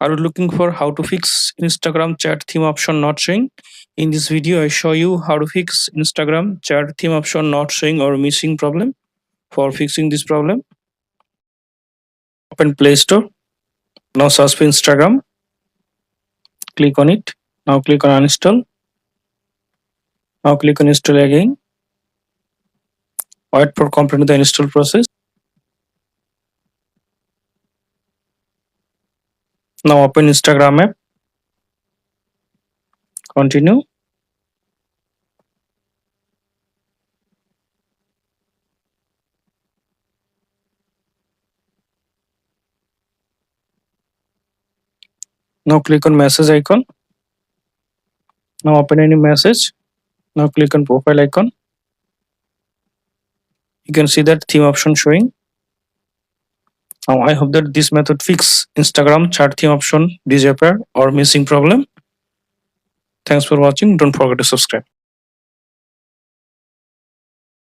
Are you looking for how to fix Instagram chat theme option not showing? In this video, I show you how to fix Instagram chat theme option not showing or missing problem. For fixing this problem, open Play Store. Now search for Instagram. Click on it. Now click on uninstall. Now click on install again. Wait for completing the install process. Now open Instagram app. Continue. Now click on message icon. Now open any message. Now click on profile icon. You can see that theme option showing. Now I hope that this method fix Instagram chat theme option disappear or missing problem. Thanks for watching. Don't forget to subscribe.